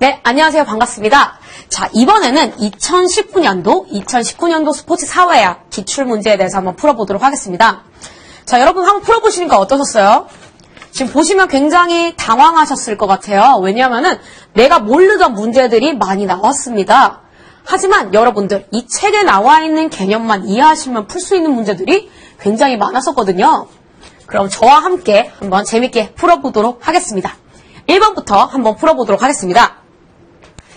네, 안녕하세요. 반갑습니다. 자, 이번에는 2019년도 스포츠 사회학 기출문제에 대해서 한번 풀어보도록 하겠습니다. 자, 여러분 한번 풀어보시니까 어떠셨어요? 지금 보시면 굉장히 당황하셨을 것 같아요. 왜냐하면은 내가 모르던 문제들이 많이 나왔습니다. 하지만 여러분들 이 책에 나와 있는 개념만 이해하시면 풀 수 있는 문제들이 굉장히 많았었거든요. 그럼 저와 함께 한번 재밌게 풀어보도록 하겠습니다. 1번부터 한번 풀어보도록 하겠습니다.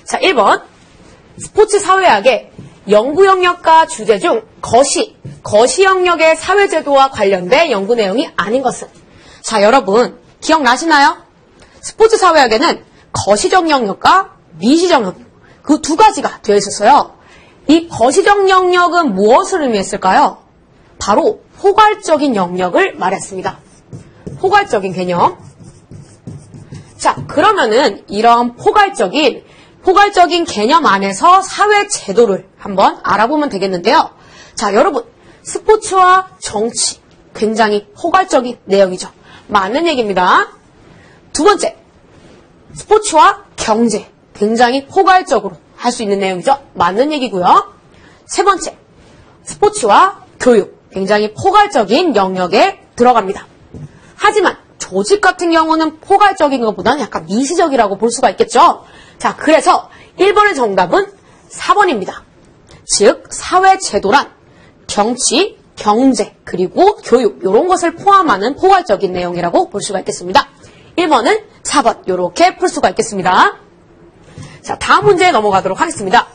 자, 1번. 스포츠 사회학의 연구 영역과 주제 중 거시 영역의 사회제도와 관련된 연구 내용이 아닌 것은? 자, 여러분 기억나시나요? 스포츠 사회학에는 거시적 영역과 미시적 영역, 그 두 가지가 되어 있었어요. 이 거시적 영역은 무엇을 의미했을까요? 바로 포괄적인 영역을 말했습니다. 포괄적인 개념. 자, 그러면은 이런 포괄적인 개념 안에서 사회 제도를 한번 알아보면 되겠는데요. 자, 여러분 스포츠와 정치 굉장히 포괄적인 내용이죠. 맞는 얘기입니다. 두 번째, 스포츠와 경제 굉장히 포괄적으로 할 수 있는 내용이죠. 맞는 얘기고요. 세 번째, 스포츠와 교육 굉장히 포괄적인 영역에 들어갑니다. 하지만 조직 같은 경우는 포괄적인 것보다는 약간 미시적이라고 볼 수가 있겠죠. 자, 그래서 1번의 정답은 4번입니다. 즉 사회제도란 정치, 경제, 그리고 교육 이런 것을 포함하는 포괄적인 내용이라고 볼 수가 있겠습니다. 1번은 4번 이렇게 풀 수가 있겠습니다. 자, 다음 문제에 넘어가도록 하겠습니다.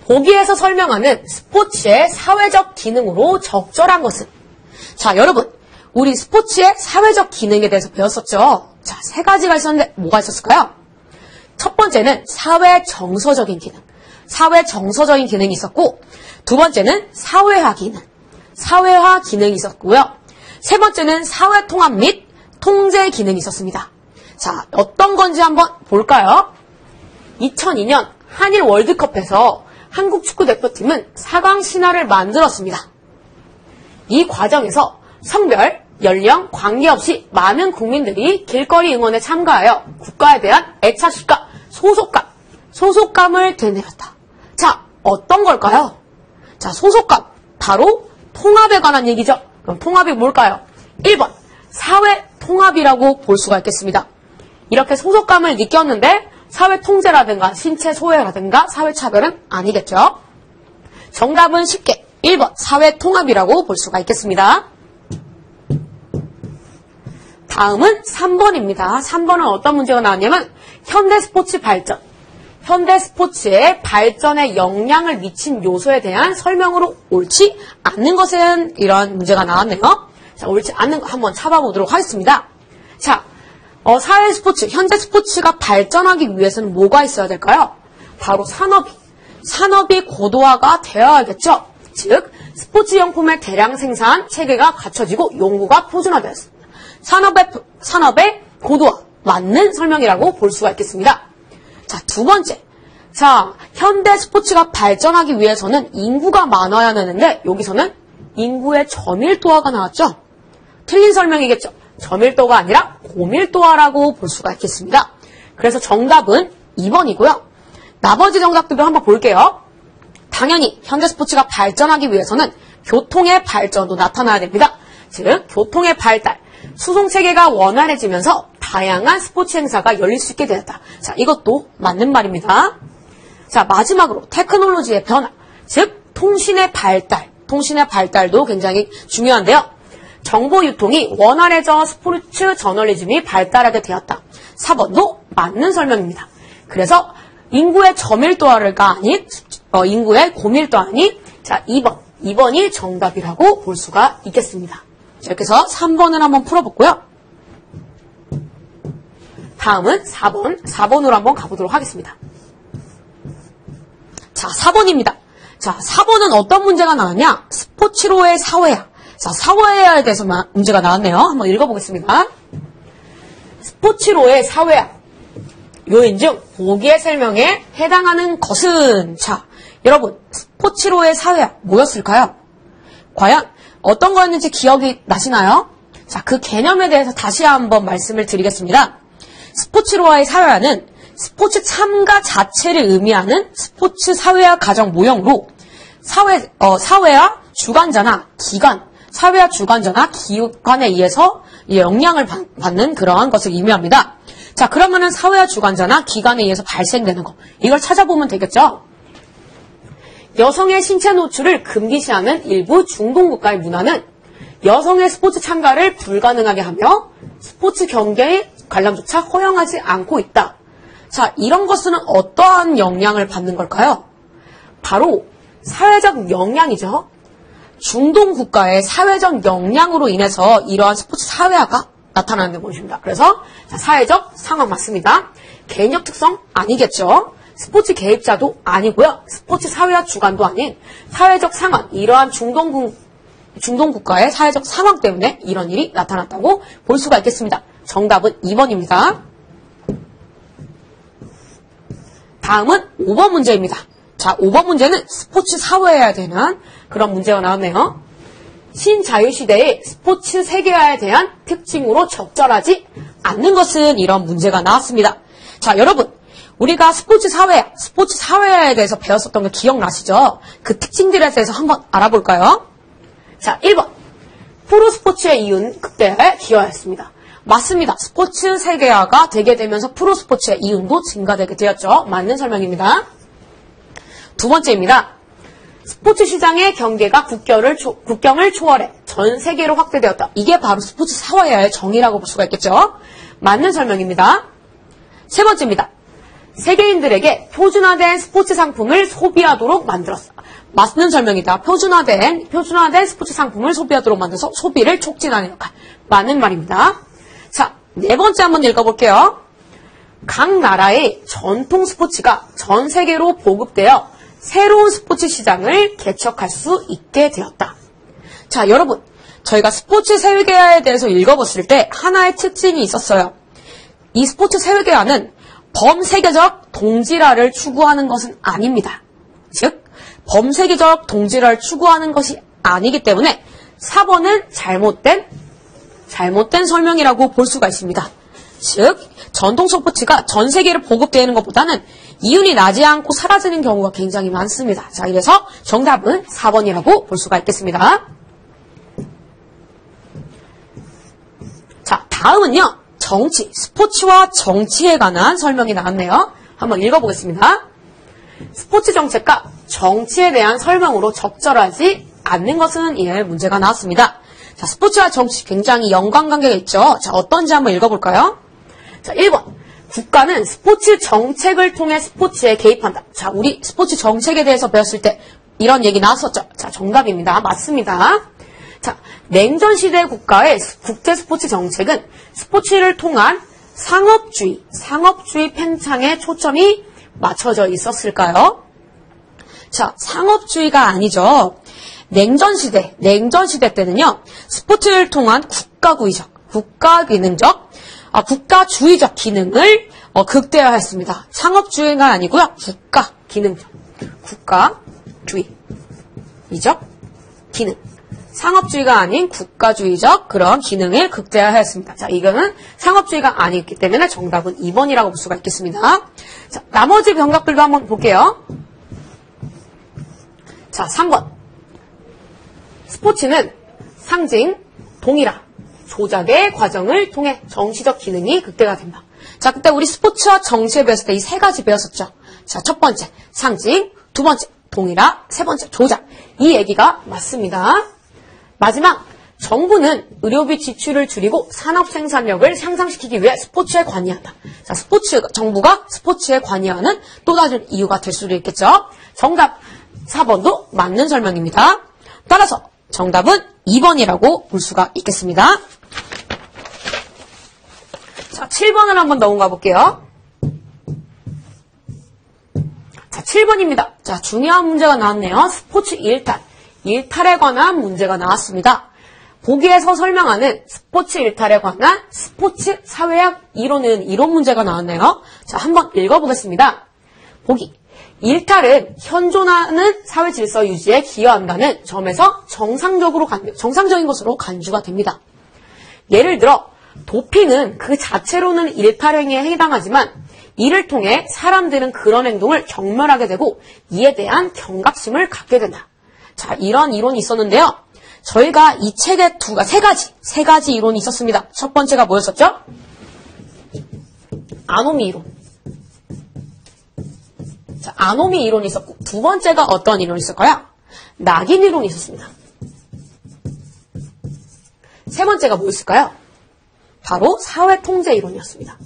보기에서 설명하는 스포츠의 사회적 기능으로 적절한 것은? 자, 여러분 우리 스포츠의 사회적 기능에 대해서 배웠었죠. 자, 세 가지가 있었는데 뭐가 있었을까요? 첫 번째는 사회 정서적인 기능. 사회 정서적인 기능이 있었고, 두 번째는 사회화 기능이 있었고요. 세 번째는 사회 통합 및 통제 기능이 있었습니다. 자, 어떤 건지 한번 볼까요? 2002년 한일 월드컵에서 한국 축구 대표팀은 4강 신화를 만들었습니다. 이 과정에서 성별, 연령 관계없이 많은 국민들이 길거리 응원에 참가하여 국가에 대한 애착과 소속감을 되뇌었다. 자, 어떤 걸까요? 자, 소속감, 바로 통합에 관한 얘기죠. 그럼 통합이 뭘까요? 1번, 사회 통합이라고 볼 수가 있겠습니다. 이렇게 소속감을 느꼈는데 사회 통제라든가 신체 소외라든가 사회 차별은 아니겠죠. 정답은 쉽게 1번, 사회 통합이라고 볼 수가 있겠습니다. 다음은 3번입니다. 3번은 어떤 문제가 나왔냐면 현대 스포츠 발전. 현대 스포츠의 발전에 영향을 미친 요소에 대한 설명으로 옳지 않는 것은 이런 문제가 나왔네요. 자, 옳지 않는 거 한번 찾아보도록 하겠습니다. 자, 사회 스포츠, 현대 스포츠가 발전하기 위해서는 뭐가 있어야 될까요? 바로 산업이 고도화가 되어야겠죠. 즉, 스포츠 용품의 대량 생산 체계가 갖춰지고 연구가 표준화되었습니다. 산업의 고도화, 맞는 설명이라고 볼 수가 있겠습니다. 자, 두 번째. 자, 현대 스포츠가 발전하기 위해서는 인구가 많아야 되는데 여기서는 인구의 저밀도화가 나왔죠. 틀린 설명이겠죠. 저밀도가 아니라 고밀도화라고 볼 수가 있겠습니다. 그래서 정답은 2번이고요. 나머지 정답들도 한번 볼게요. 당연히 현대 스포츠가 발전하기 위해서는 교통의 발전도 나타나야 됩니다. 즉, 교통의 발달, 수송체계가 원활해지면서 다양한 스포츠 행사가 열릴 수 있게 되었다. 자, 이것도 맞는 말입니다. 자, 마지막으로 테크놀로지의 변화, 즉 통신의 발달도 굉장히 중요한데요. 정보 유통이 원활해져 스포츠 저널리즘이 발달하게 되었다. 4번도 맞는 설명입니다. 그래서 인구의 저밀도화가 아닌 인구의 고밀도화니, 자, 2번이 정답이라고 볼 수가 있겠습니다. 자, 이렇게 해서 3번을 한번 풀어봤고요. 다음은 4번으로 한번 가보도록 하겠습니다. 자, 4번입니다. 자, 4번은 어떤 문제가 나왔냐? 스포츠로의 사회학. 자, 사회학에 대해서 문제가 나왔네요. 한번 읽어보겠습니다. 스포츠로의 사회학. 요인 중 보기의 설명에 해당하는 것은? 자, 여러분 스포츠로의 사회학 뭐였을까요? 과연 어떤 거였는지 기억이 나시나요? 자, 그 개념에 대해서 다시 한번 말씀을 드리겠습니다. 스포츠로와의 사회화는 스포츠 참가 자체를 의미하는 스포츠 사회화 가정 모형으로 사회화 주관자나 기관, 사회화 주관자나 기관에 의해서 영향을 받는 그러한 것을 의미합니다. 자, 그러면은 사회화 주관자나 기관에 의해서 발생되는 거, 이걸 찾아보면 되겠죠? 여성의 신체 노출을 금기시하는 일부 중동국가의 문화는 여성의 스포츠 참가를 불가능하게 하며 스포츠 경기의 관람조차 허용하지 않고 있다. 자, 이런 것은 어떠한 영향을 받는 걸까요? 바로 사회적 영향이죠. 중동 국가의 사회적 영향으로 인해서 이러한 스포츠 사회화가 나타나는 것입니다. 그래서 자, 사회적 상황 맞습니다. 개인적 특성 아니겠죠. 스포츠 개입자도 아니고요. 스포츠 사회화 주관도 아닌 사회적 상황, 이러한 중동 국가의 사회적 상황 때문에 이런 일이 나타났다고 볼 수가 있겠습니다. 정답은 2번입니다. 다음은 5번 문제입니다. 자, 5번 문제는 스포츠 사회화에 대한 그런 문제가 나왔네요. 신자유시대의 스포츠 세계화에 대한 특징으로 적절하지 않는 것은 이런 문제가 나왔습니다. 자, 여러분, 우리가 스포츠 사회화에 대해서 배웠었던 거 기억나시죠? 그 특징들에 대해서 한번 알아볼까요? 자, 1번. 프로스포츠의 이윤 극대화에 기여하였습니다. 맞습니다. 스포츠 세계화가 되게 되면서 프로스포츠의 이윤도 증가되게 되었죠. 맞는 설명입니다. 두 번째입니다. 스포츠 시장의 경계가 국경을 초월해 전 세계로 확대되었다. 이게 바로 스포츠 사회화의 정의라고 볼 수가 있겠죠. 맞는 설명입니다. 세 번째입니다. 세계인들에게 표준화된 스포츠 상품을 소비하도록 만들었다. 맞는 설명이다. 표준화된 스포츠 상품을 소비하도록 만들어서 소비를 촉진하는 역할. 맞는 말입니다. 자, 네 번째 한번 읽어볼게요. 각 나라의 전통 스포츠가 전 세계로 보급되어 새로운 스포츠 시장을 개척할 수 있게 되었다. 자, 여러분, 저희가 스포츠 세계화에 대해서 읽어봤을 때 하나의 특징이 있었어요. 이 스포츠 세계화는 범세계적 동질화를 추구하는 것은 아닙니다. 즉, 범세계적 동질화를 추구하는 것이 아니기 때문에 4번은 잘못된 설명이라고 볼 수가 있습니다. 즉, 전통 스포츠가 전 세계로 보급되는 것보다는 이윤이 나지 않고 사라지는 경우가 굉장히 많습니다. 자, 이래서 정답은 4번이라고 볼 수가 있겠습니다. 자, 다음은요. 스포츠와 정치에 관한 설명이 나왔네요. 한번 읽어보겠습니다. 스포츠 정책과 정치에 대한 설명으로 적절하지 않는 것은 이에 문제가 나왔습니다. 자, 스포츠와 정치 굉장히 연관관계가 있죠. 자, 어떤지 한번 읽어볼까요? 자, 1번. 국가는 스포츠 정책을 통해 스포츠에 개입한다. 자, 우리 스포츠 정책에 대해서 배웠을 때 이런 얘기 나왔었죠. 자, 정답입니다. 맞습니다. 자, 냉전시대 국가의 국제 스포츠 정책은 스포츠를 통한 상업주의 팽창에 초점이 맞춰져 있었을까요? 자, 상업주의가 아니죠. 냉전시대 때는요, 스포츠를 통한 국가주의적 기능을 극대화했습니다. 상업주의가 아니고요, 국가주의적 기능. 상업주의가 아닌 국가주의적 그런 기능을 극대화했습니다. 자, 이거는 상업주의가 아니기 때문에 정답은 2번이라고 볼 수가 있겠습니다. 자, 나머지 병각들도 한번 볼게요. 자, 3번. 스포츠는 상징, 동일화, 조작의 과정을 통해 정치적 기능이 극대화된다. 자, 그때 우리 스포츠와 정치에 배웠을 때 이 세 가지 배웠었죠. 자, 첫 번째, 상징, 두 번째, 동일화, 세 번째, 조작. 이 얘기가 맞습니다. 마지막, 정부는 의료비 지출을 줄이고 산업 생산력을 향상시키기 위해 스포츠에 관여한다. 자, 정부가 스포츠에 관여하는 또 다른 이유가 될 수도 있겠죠. 정답 4번도 맞는 설명입니다. 따라서 정답은 2번이라고 볼 수가 있겠습니다. 자, 7번을 한번 넘어가 볼게요. 자, 7번입니다. 자, 중요한 문제가 나왔네요. 스포츠 일탈에 관한 문제가 나왔습니다. 보기에서 설명하는 스포츠 일탈에 관한 스포츠 사회학 이론 문제가 나왔네요. 자, 한번 읽어보겠습니다. 보기. 일탈은 현존하는 사회 질서 유지에 기여한다는 점에서 정상적인 것으로 간주가 됩니다. 예를 들어 도핑은 그 자체로는 일탈행위에 해당하지만 이를 통해 사람들은 그런 행동을 경멸하게 되고 이에 대한 경각심을 갖게 된다. 자, 이런 이론이 있었는데요. 저희가 이 책에 세 가지 이론이 있었습니다. 첫 번째가 뭐였었죠? 아노미 이론. 자, 아노미 이론이 있었고, 두 번째가 어떤 이론이 있을까요? 낙인 이론이 있었습니다. 세 번째가 뭐였을까요? 바로 사회통제 이론이었습니다.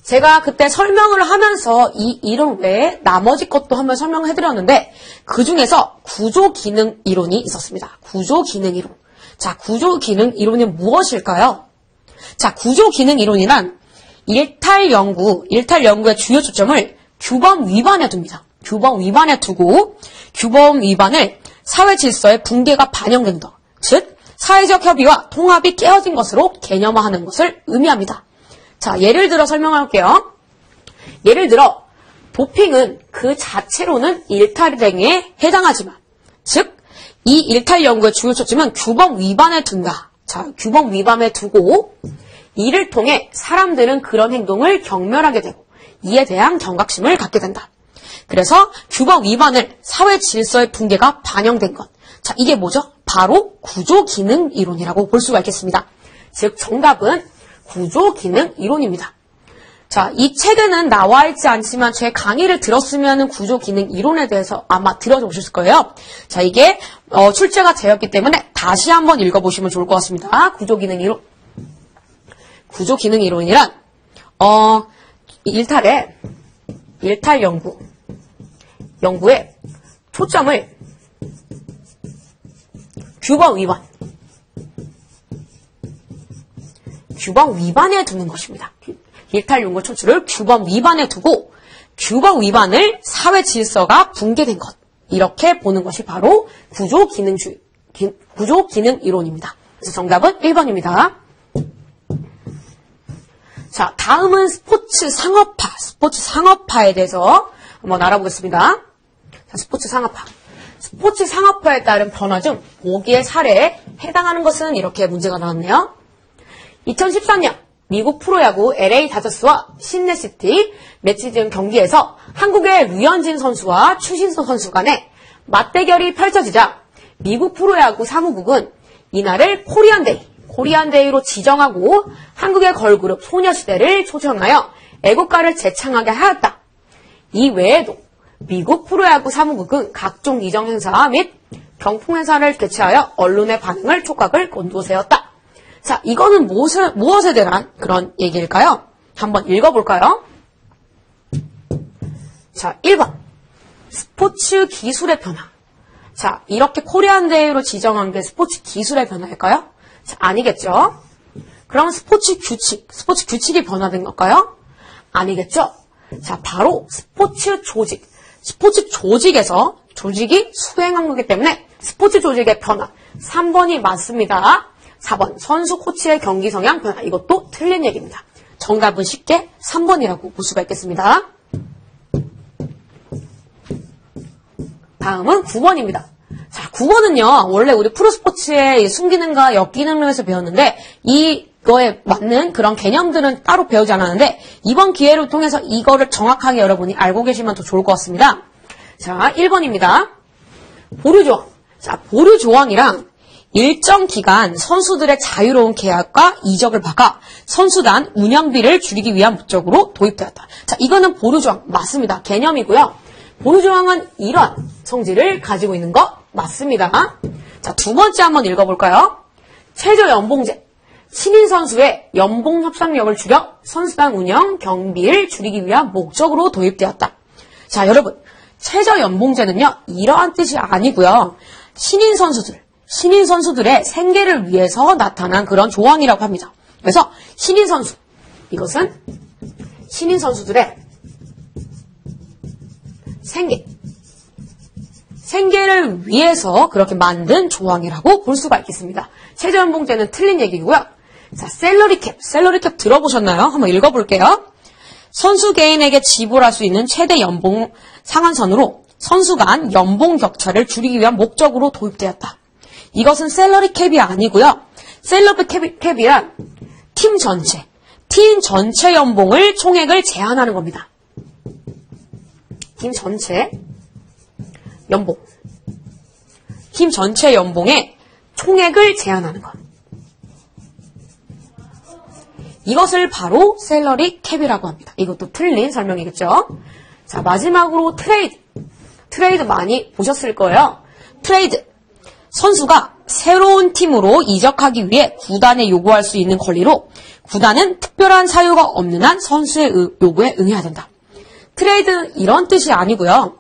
제가 그때 설명을 하면서 이 이론 외에 나머지 것도 한번 설명을 해드렸는데 그 중에서 구조기능 이론이 있었습니다. 구조기능 이론. 자, 구조기능 이론이 무엇일까요? 자, 구조기능 이론이란 일탈 연구의 주요 초점을 규범 위반에 둡니다. 규범 위반에 두고 규범 위반을 사회 질서의 붕괴가 반영된다. 즉, 사회적 협의와 통합이 깨어진 것으로 개념화하는 것을 의미합니다. 자, 예를 들어 설명할게요. 예를 들어 도핑은 그 자체로는 일탈행위에 해당하지만, 즉, 이 일탈 연구의 주요 초점은 규범 위반에 둔다. 자, 규범 위반에 두고 이를 통해 사람들은 그런 행동을 경멸하게 되고 이에 대한 경각심을 갖게 된다. 그래서 규범 위반을 사회 질서의 붕괴가 반영된 것. 자, 이게 뭐죠? 바로 구조기능 이론이라고 볼 수가 있겠습니다. 즉, 정답은 구조기능 이론입니다. 자, 이 책에는 나와 있지 않지만 제 강의를 들었으면 구조기능 이론에 대해서 아마 들어보셨을 거예요. 자, 이게 출제가 되었기 때문에 다시 한번 읽어보시면 좋을 것 같습니다. 구조기능 이론. 구조기능 이론이란 일탈 연구의 초점을 규범 위반에 두는 것입니다. 일탈 연구 초점을 규범 위반에 두고 규범 위반을 사회 질서가 붕괴된 것, 이렇게 보는 것이 바로 구조기능 이론입니다. 그래서 정답은 1번입니다. 자, 다음은 스포츠 상업화에 대해서 한번 알아보겠습니다. 자, 스포츠 상업화에 따른 변화 중 보기의 사례에 해당하는 것은 이렇게 문제가 나왔네요. 2013년 미국 프로야구 LA 다저스와 신네시티 매치 중 경기에서 한국의 류현진 선수와 추신수 선수 간의 맞대결이 펼쳐지자 미국 프로야구 사무국은 이날을 코리안데이로 지정하고 한국의 걸그룹 소녀시대를 초청하여 애국가를 재창하게 하였다. 이 외에도 미국 프로야구 사무국은 각종 이정 행사 및 경품 행사를 개최하여 언론의 반응을 촉각을 곤두세웠다. 자, 이거는 무엇에 대한 그런 얘기일까요? 한번 읽어볼까요? 자, 1번. 스포츠 기술의 변화. 자, 이렇게 코리안데이로 지정한 게 스포츠 기술의 변화일까요? 자, 아니겠죠? 그럼 스포츠 규칙이 변화된 걸까요? 아니겠죠? 자, 바로 스포츠 조직에서 조직이 수행한 거기 때문에 스포츠 조직의 변화. 3번이 맞습니다. 4번, 선수 코치의 경기 성향 변화. 이것도 틀린 얘기입니다. 정답은 쉽게 3번이라고 볼 수가 있겠습니다. 다음은 9번입니다. 자, 9번은요, 원래 우리 프로스포츠의 순기능과 역기능론에서 배웠는데, 이거에 맞는 그런 개념들은 따로 배우지 않았는데, 이번 기회를 통해서 이거를 정확하게 여러분이 알고 계시면 더 좋을 것 같습니다. 자, 1번입니다. 보류조항. 자, 보류조항이랑 일정 기간 선수들의 자유로운 계약과 이적을 막아 선수단 운영비를 줄이기 위한 목적으로 도입되었다. 자, 이거는 보류조항 맞습니다. 개념이고요. 보류조항은 이런 성질을 가지고 있는 거 맞습니다. 자, 두 번째 한번 읽어볼까요? 최저연봉제. 신인 선수의 연봉 협상력을 줄여 선수단 운영 경비를 줄이기 위한 목적으로 도입되었다. 자, 여러분, 최저연봉제는요, 이러한 뜻이 아니고요. 신인 선수들의 생계를 위해서 나타난 그런 조항이라고 합니다. 그래서 이것은 신인 선수들의 생계를 위해서 그렇게 만든 조항이라고 볼 수가 있겠습니다. 최저연봉제는 틀린 얘기고요. 자, 셀러리캡 들어보셨나요? 한번 읽어볼게요. 선수 개인에게 지불할 수 있는 최대 연봉 상한선으로 선수 간 연봉 격차를 줄이기 위한 목적으로 도입되었다. 이것은 셀러리 캡이 아니고요. 셀러리 캡이란 팀 전체 연봉을 총액을 제한하는 겁니다. 팀 전체 연봉. 팀 전체 연봉의 총액을 제한하는 것. 이것을 바로 셀러리 캡이라고 합니다. 이것도 틀린 설명이겠죠. 자, 마지막으로 트레이드. 트레이드 많이 보셨을 거예요. 트레이드. 선수가 새로운 팀으로 이적하기 위해 구단에 요구할 수 있는 권리로 구단은 특별한 사유가 없는 한 선수의 요구에 응해야 된다. 트레이드는 이런 뜻이 아니고요.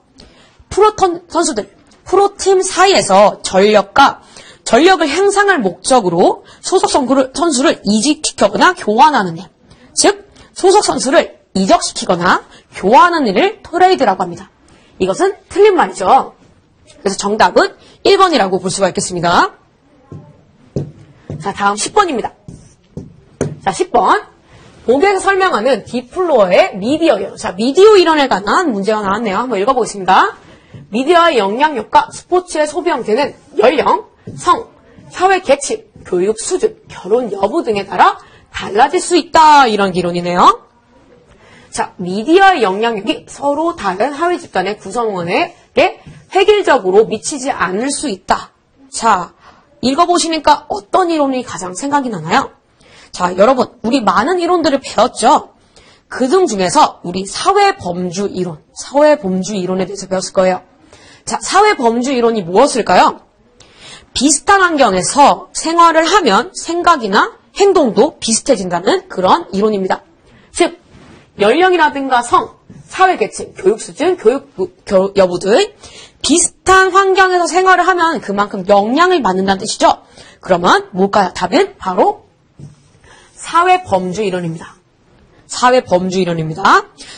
프로팀 사이에서 전력을 향상할 목적으로 소속 선수를 이직시키거나 교환하는 일. 즉, 소속 선수를 이적시키거나 교환하는 일을 트레이드라고 합니다. 이것은 틀린 말이죠. 그래서 정답은 1번이라고 볼 수가 있겠습니다. 자, 다음 10번입니다. 자, 10번. 보기에서 설명하는 딥플로어의 미디어 이론. 자, 미디어 이론에 관한 문제가 나왔네요. 한번 읽어보겠습니다. 미디어의 영향력과 스포츠의 소비 형태는 연령, 성, 사회 계층, 교육 수준, 결혼 여부 등에 따라 달라질 수 있다. 이런 이론이네요. 자, 미디어의 영향력이 서로 다른 하위 집단의 구성원에게 획일적으로 미치지 않을 수 있다. 자, 읽어보시니까 어떤 이론이 가장 생각이 나나요? 자, 여러분, 우리 많은 이론들을 배웠죠? 그중 중에서 우리 사회범주 이론에 대해서 배웠을 거예요. 자, 사회범주 이론이 무엇일까요? 비슷한 환경에서 생활을 하면 생각이나 행동도 비슷해진다는 그런 이론입니다. 즉, 연령이라든가 성, 사회계층, 교육 수준, 교육 여부 등 비슷한 환경에서 생활을 하면 그만큼 영향을 받는다는 뜻이죠. 그러면 뭘까요? 답은 바로 사회범주 이론입니다. 사회범주 이론입니다.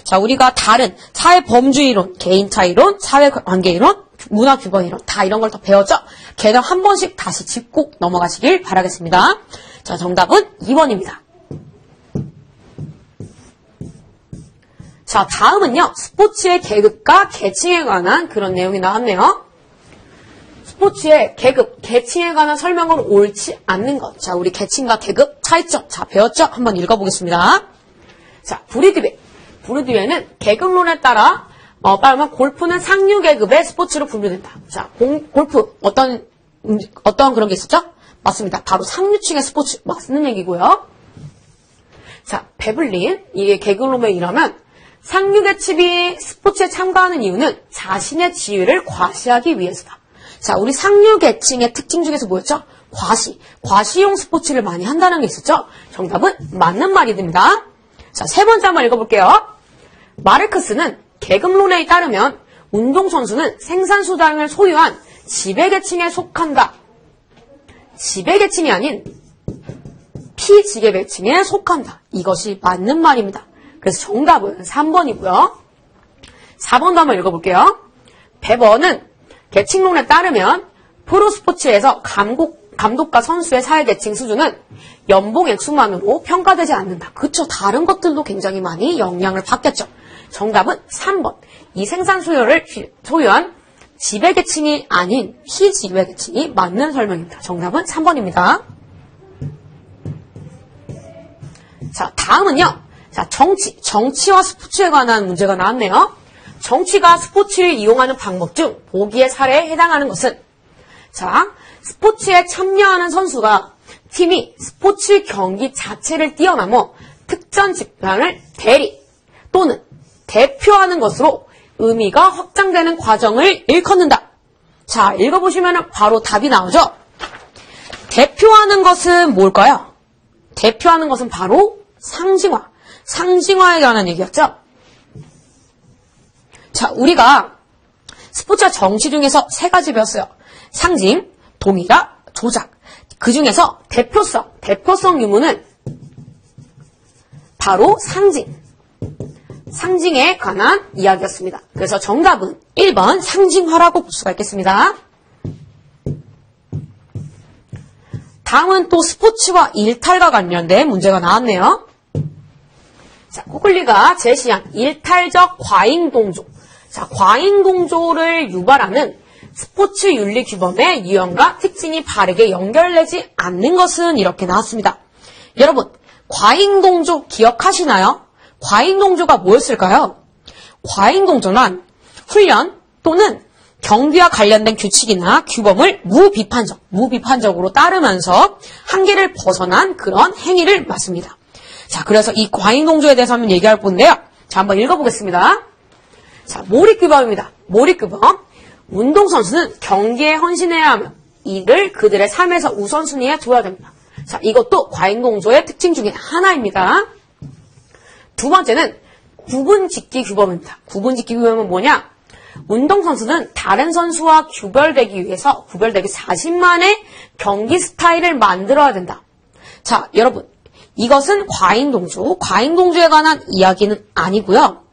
자, 우리가 다른 사회범주 이론, 개인차 이론, 사회관계 이론, 문화규범 이론 다 이런 걸 더 배웠죠? 개념 한 번씩 다시 짚고 넘어가시길 바라겠습니다. 자, 정답은 2번입니다. 자, 다음은요. 스포츠의 계급과 계층에 관한 그런 내용이 나왔네요. 스포츠의 계급, 계층에 관한 설명은 옳지 않는 것. 자, 우리 계층과 계급 차이점. 자, 배웠죠? 한번 읽어보겠습니다. 자, 브루디웨는 계급론에 따라 따르면 골프는 상류 계급의 스포츠로 분류된다. 자, 골프 어떤 그런 게 있었죠? 맞습니다. 바로 상류층의 스포츠 맞는 얘기고요. 자, 베블린 이게 계급론에 의하면 상류 계층이 스포츠에 참가하는 이유는 자신의 지위를 과시하기 위해서다. 자, 우리 상류 계층의 특징 중에서 뭐였죠? 과시용 스포츠를 많이 한다는 게 있었죠? 정답은 맞는 말이 됩니다. 자, 세 번째 한번 읽어볼게요. 마르크스는 계급론에 따르면 운동선수는 생산수단을 소유한 지배계층에 속한다. 지배계층이 아닌 피지배계층에 속한다. 이것이 맞는 말입니다. 그래서 정답은 3번이고요. 4번도 한번 읽어볼게요. 베버는 계층론에 따르면 프로스포츠에서 감독과 선수의 사회계층 수준은 연봉 액수만으로 평가되지 않는다. 그쵸? 다른 것들도 굉장히 많이 영향을 받겠죠. 정답은 3번. 이 생산 수요를 소유한 지배계층이 아닌 피지배계층이 맞는 설명입니다. 정답은 3번입니다. 자, 다음은요. 자, 정치와 스포츠에 관한 문제가 나왔네요. 정치가 스포츠를 이용하는 방법 중 보기의 사례에 해당하는 것은 자, 스포츠에 참여하는 선수가 팀이 스포츠 경기 자체를 뛰어넘어 특정 집단을 대리 또는 대표하는 것으로 의미가 확장되는 과정을 일컫는다. 자, 읽어보시면 바로 답이 나오죠. 대표하는 것은 뭘까요? 대표하는 것은 바로 상징화에 관한 얘기였죠. 자, 우리가 스포츠와 정치 중에서 세 가지 배웠어요. 상징, 동일화, 조작. 그 중에서 대표성 유무는 바로 상징에 관한 이야기였습니다. 그래서 정답은 1번 상징화라고 볼 수가 있겠습니다. 다음은 또 스포츠와 일탈과 관련된 문제가 나왔네요. 자, 코글리가 제시한 일탈적 과잉동조. 자, 과잉동조를 유발하는 스포츠 윤리 규범의 유형과 특징이 바르게 연결되지 않는 것은 이렇게 나왔습니다. 여러분, 과잉동조 기억하시나요? 과잉동조가 뭐였을까요? 과잉동조란 훈련 또는 경비와 관련된 규칙이나 규범을 무비판적으로 따르면서 한계를 벗어난 그런 행위를 말습니다. 자, 그래서 이 과잉동조에 대해서 한번 얘기할 건데요. 자, 한번 읽어보겠습니다. 자, 몰입규범입니다. 몰입규범. 운동선수는 경기에 헌신해야 하며 이를 그들의 삶에서 우선순위에 둬야 됩니다. 자, 이것도 과잉동조의 특징 중에 하나입니다. 두 번째는 구분짓기 규범입니다. 구분짓기 규범은 뭐냐? 운동선수는 다른 선수와 구별되기 자신만의 경기 스타일을 만들어야 된다. 자, 여러분, 이것은 과잉동조에 관한 이야기는 아니고요.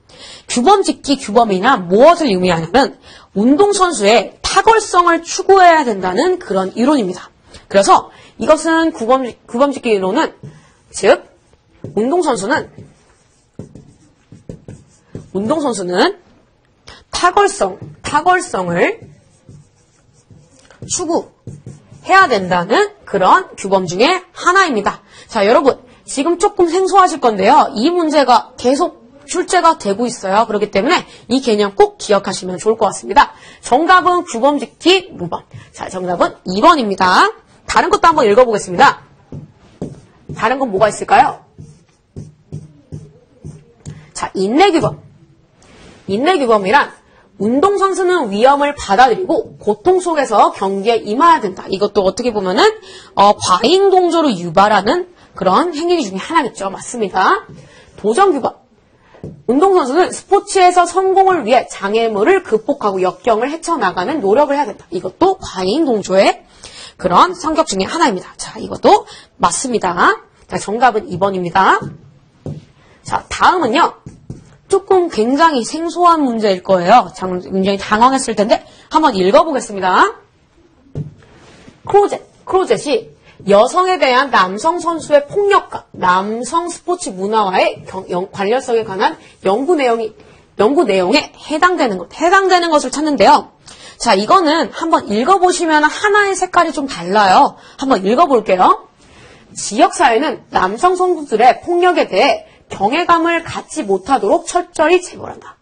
규범짓기 규범이나 무엇을 의미하냐면 운동선수의 탁월성을 추구해야 된다는 그런 이론입니다. 그래서 이것은 규범짓기 이론은 즉 운동선수는 탁월성을 추구해야 된다는 그런 규범 중에 하나입니다. 자, 여러분, 지금 조금 생소하실 건데요. 이 문제가 계속 출제가 되고 있어요. 그렇기 때문에 이 개념 꼭 기억하시면 좋을 것 같습니다. 정답은 규범짓기 모범. 자, 정답은 2번입니다. 다른 것도 한번 읽어보겠습니다. 다른 건 뭐가 있을까요? 자, 인내규범. 인내규범이란 운동선수는 위험을 받아들이고 고통 속에서 경기에 임해야 된다. 이것도 어떻게 보면은 과잉동조로 유발하는 그런 행위 중에 하나겠죠. 맞습니다. 도전규범. 운동선수는 스포츠에서 성공을 위해 장애물을 극복하고 역경을 헤쳐나가는 노력을 해야 된다. 이것도 과잉동조의 그런 성격 중에 하나입니다. 자, 이것도 맞습니다. 자, 정답은 2번입니다. 자, 다음은요. 조금 굉장히 생소한 문제일 거예요. 굉장히 당황했을 텐데 한번 읽어보겠습니다. 크로젯이 여성에 대한 남성 선수의 폭력과 남성 스포츠 문화와의 관련성에 관한 연구 내용에 해당되는 것을 찾는데요. 자, 이거는 한번 읽어보시면 하나의 색깔이 좀 달라요. 한번 읽어볼게요. 지역사회는 남성 선수들의 폭력에 대해 경외감을 갖지 못하도록 철저히 제거한다.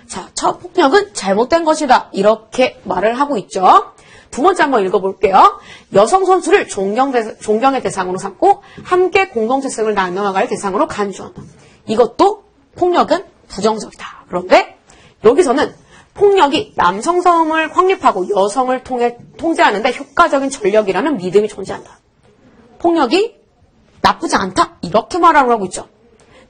자, 첫 폭력은 잘못된 것이다. 이렇게 말을 하고 있죠. 두 번째 한번 읽어볼게요. 여성 선수를 존경의 대상으로 삼고 함께 공동체성을 나눠나갈 대상으로 간주한다. 이것도 폭력은 부정적이다. 그런데 여기서는 폭력이 남성성을 확립하고 여성을 통제하는 데 효과적인 전력이라는 믿음이 존재한다. 폭력이 나쁘지 않다. 이렇게 말하고 있죠.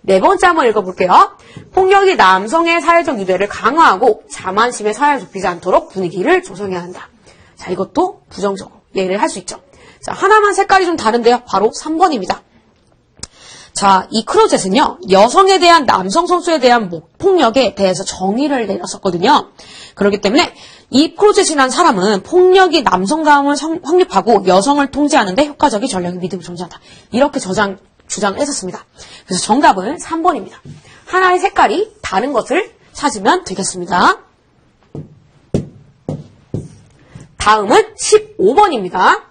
네 번째 한번 읽어볼게요. 폭력이 남성의 사회적 유대를 강화하고 자만심의 사회에 좁히지 않도록 분위기를 조성해야 한다. 자, 이것도 부정적으로 얘기를 할 수 있죠. 자, 하나만 색깔이 좀 다른데요. 바로 3번입니다. 자, 이 크로젯은요, 여성에 대한 남성 선수에 대한 폭력에 대해서 정의를 내렸었거든요. 그렇기 때문에 이 크로젯이라는 사람은 폭력이 남성다움을 확립하고 여성을 통제하는데 효과적인 전략의 믿음이 존재한다. 이렇게 주장을 했었습니다. 그래서 정답은 3번입니다. 하나의 색깔이 다른 것을 찾으면 되겠습니다. 다음은 15번입니다.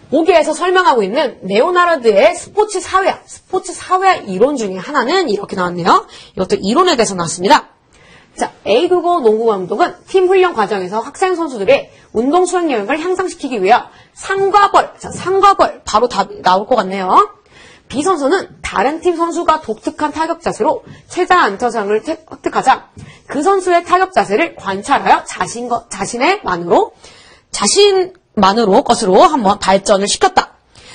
보기에서 설명하고 있는 레오나르드의 스포츠 사회화 이론 중에 하나는 이렇게 나왔네요. 이것도 이론에 대해서 나왔습니다. 자, A국어 농구 감독은 팀 훈련 과정에서 학생 선수들의 운동 수행 영역을 향상시키기 위해 상과 벌 바로 답이 나올 것 같네요. B 선수는 다른 팀 선수가 독특한 타격 자세로 최다 안타장을 획득하자 그 선수의 타격 자세를 관찰하여 자신만으로 것으로 한번 발전을 시켰다.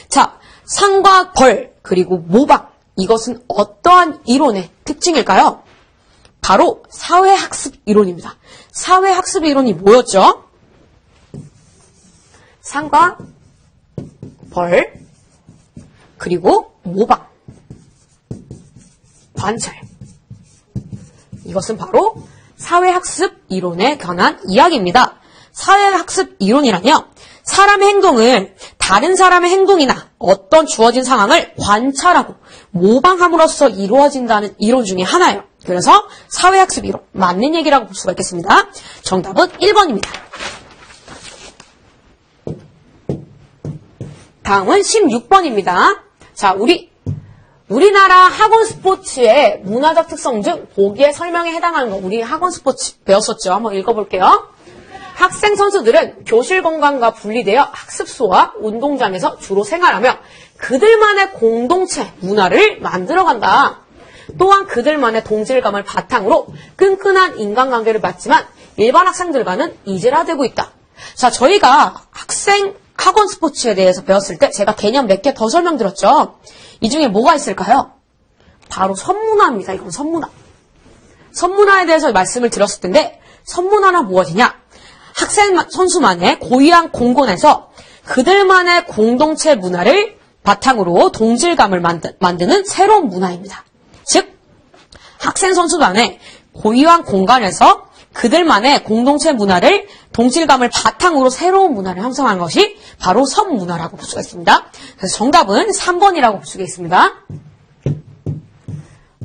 자, 상과 벌 그리고 모방 이것은 어떠한 이론의 특징일까요? 바로 사회학습 이론입니다. 사회학습 이론이 뭐였죠? 상과 벌 그리고 모방 관찰 이것은 바로 사회학습 이론에 관한 이야기입니다. 사회학습 이론이란요. 사람의 행동을 다른 사람의 행동이나 어떤 주어진 상황을 관찰하고 모방함으로써 이루어진다는 이론 중에 하나예요. 그래서 사회학습 1호 맞는 얘기라고 볼 수가 있겠습니다. 정답은 1번입니다. 다음은 16번입니다. 자, 우리나라 학원 스포츠의 문화적 특성 중 보기에 설명에 해당하는 거 우리 학원 스포츠 배웠었죠. 한번 읽어볼게요. 학생 선수들은 교실 공간과 분리되어 학습소와 운동장에서 주로 생활하며 그들만의 공동체 문화를 만들어간다. 또한 그들만의 동질감을 바탕으로 끈끈한 인간관계를 맺지만 일반 학생들과는 이질화되고 있다. 자, 저희가 학원 스포츠에 대해서 배웠을 때 제가 개념 몇 개 더 설명드렸죠. 이 중에 뭐가 있을까요? 바로 선문화입니다. 이건 선문화. 선문화에 대해서 말씀을 드렸을 텐데 선문화는 무엇이냐? 학생 선수만의 고유한 공간에서 그들만의 공동체 문화를 바탕으로 동질감을 만드는 새로운 문화입니다. 즉 학생 선수단의 고유한 공간에서 그들만의 공동체 문화를 동질감을 바탕으로 새로운 문화를 형성하는 것이 바로 선문화라고 볼 수가 있습니다. 그래서 정답은 3번이라고 볼 수가 있습니다.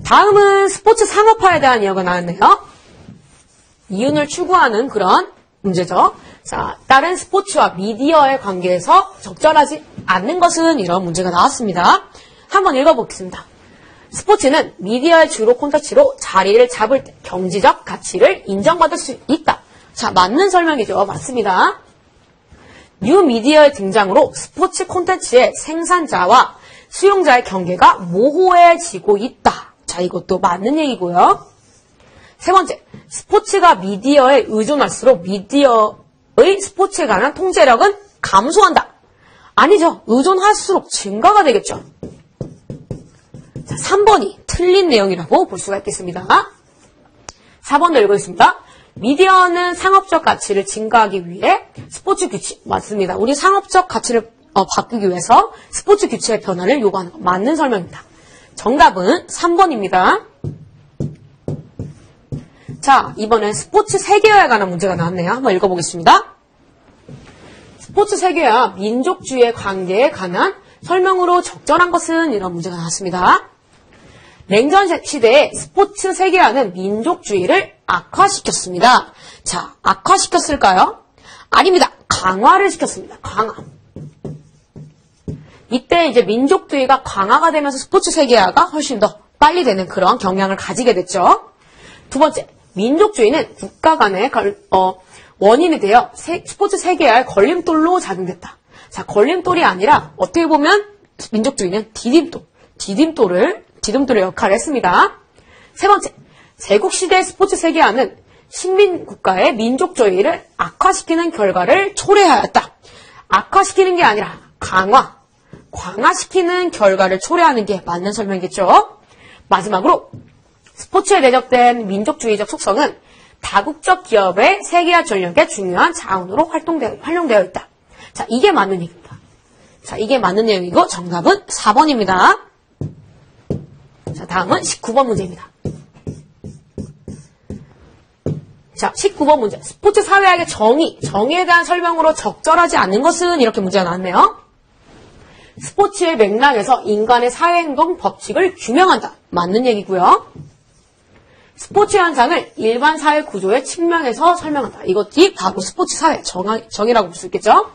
다음은 스포츠 상업화에 대한 이야기가 나왔네요. 이윤을 추구하는 그런 문제죠. 자, 다른 스포츠와 미디어의 관계에서 적절하지 않는 것은 이런 문제가 나왔습니다. 한번 읽어보겠습니다. 스포츠는 미디어의 주로 콘텐츠로 자리를 잡을 때 경제적 가치를 인정받을 수 있다. 자, 맞는 설명이죠. 맞습니다. 뉴 미디어의 등장으로 스포츠 콘텐츠의 생산자와 수용자의 경계가 모호해지고 있다. 자, 이것도 맞는 얘기고요. 세 번째, 스포츠가 미디어에 의존할수록 미디어의 스포츠에 관한 통제력은 감소한다. 아니죠. 의존할수록 증가가 되겠죠. 자, 3번이 틀린 내용이라고 볼 수가 있겠습니다. 4번도 읽어보겠습니다. 미디어는 상업적 가치를 증가하기 위해 스포츠 규칙, 맞습니다. 우리 상업적 가치를 바꾸기 위해서 스포츠 규칙의 변화를 요구하는 것, 맞는 설명입니다. 정답은 3번입니다. 자, 이번엔 스포츠 세계화에 관한 문제가 나왔네요. 한번 읽어보겠습니다. 스포츠 세계화, 민족주의의 관계에 관한 설명으로 적절한 것은 이런 문제가 나왔습니다. 냉전 시대에 스포츠 세계화는 민족주의를 악화시켰습니다. 자, 악화시켰을까요? 아닙니다. 강화를 시켰습니다. 강화. 이때 이제 민족주의가 강화가 되면서 스포츠 세계화가 훨씬 더 빨리 되는 그런 경향을 가지게 됐죠. 두 번째, 민족주의는 국가 간의 원인이 되어 스포츠 세계화의 걸림돌로 작용됐다. 자, 걸림돌이 아니라 어떻게 보면 민족주의는 디딤돌의 역할을 했습니다. 세 번째, 제국시대 스포츠 세계화는 식민국가의 민족주의를 악화시키는 결과를 초래하였다. 악화시키는 게 아니라 강화시키는 결과를 초래하는 게 맞는 설명이겠죠. 마지막으로 스포츠에 내적된 민족주의적 속성은 다국적 기업의 세계화 전략의 중요한 자원으로 활용되어 있다. 자, 이게 맞는 얘기입니다. 자, 이게 맞는 내용이고 정답은 4번입니다. 자, 다음은 19번 문제입니다. 자, 19번 문제. 스포츠 사회학의 정의에 대한 설명으로 적절하지 않는 것은 이렇게 문제가 나왔네요. 스포츠의 맥락에서 인간의 사회행동 법칙을 규명한다. 맞는 얘기고요. 스포츠 현상을 일반 사회 구조의 측면에서 설명한다. 이것이 바로 스포츠 사회 정의라고 볼 수 있겠죠.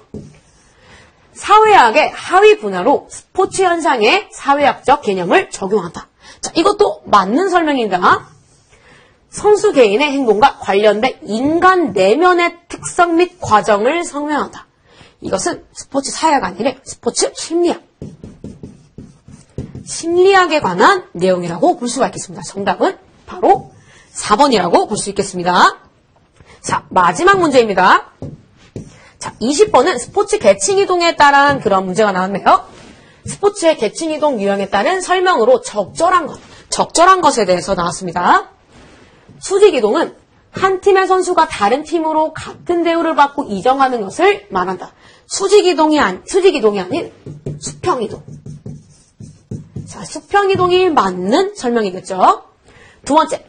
사회학의 하위 분야로 스포츠 현상의 사회학적 개념을 적용한다. 자, 이것도 맞는 설명입니다. 선수 개인의 행동과 관련된 인간 내면의 특성 및 과정을 설명한다. 이것은 스포츠 사회가 아니라 스포츠 심리학에 관한 내용이라고 볼 수가 있겠습니다. 정답은 바로 4번이라고 볼 수 있겠습니다. 자, 마지막 문제입니다. 자, 20번은 스포츠 계층이동에 따른 그런 문제가 나왔네요. 스포츠의 계층이동 유형에 따른 설명으로 적절한 것에 대해서 나왔습니다. 수직이동은 한 팀의 선수가 다른 팀으로 같은 대우를 받고 이동하는 것을 말한다. 수직이동이 아닌 수평이동. 자, 수평이동이 맞는 설명이겠죠. 두 번째,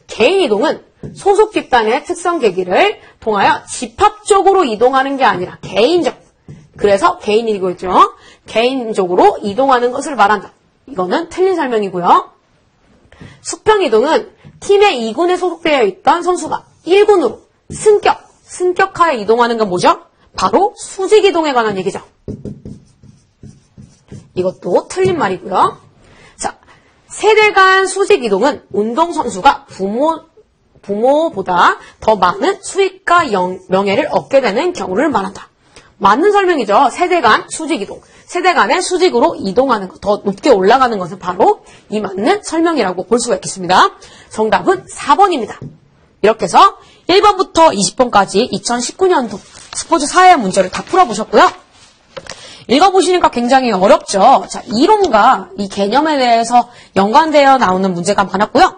개인이동은 소속 집단의 특성 계기를 통하여 집합적으로 이동하는 게 아니라 그래서 개인이고 있죠. 개인적으로 이동하는 것을 말한다. 이거는 틀린 설명이고요. 수평이동은 팀의 2군에 소속되어 있던 선수가 1군으로 승격하여 이동하는 건 뭐죠? 바로 수직 이동에 관한 얘기죠. 이것도 틀린 말이고요. 자, 세대 간 수직 이동은 운동선수가 부모보다 더 많은 수익과 명예를 얻게 되는 경우를 말한다. 맞는 설명이죠. 세대 간 수직 이동. 세대 간의 수직으로 이동하는 것, 더 높게 올라가는 것은 바로 이 맞는 설명이라고 볼 수가 있겠습니다. 정답은 4번입니다. 이렇게 해서 1번부터 20번까지 2019년도 스포츠 사회 문제를 다 풀어보셨고요. 읽어보시니까 굉장히 어렵죠. 자, 이론과 이 개념에 대해서 연관되어 나오는 문제가 많았고요.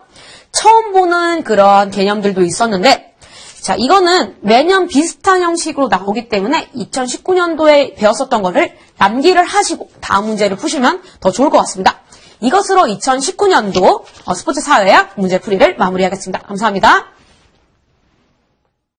처음 보는 그런 개념들도 있었는데, 자, 이거는 매년 비슷한 형식으로 나오기 때문에 2019년도에 배웠었던 거를 암기를 하시고 다음 문제를 푸시면 더 좋을 것 같습니다. 이것으로 2019년도 스포츠 사회학 문제풀이를 마무리하겠습니다. 감사합니다.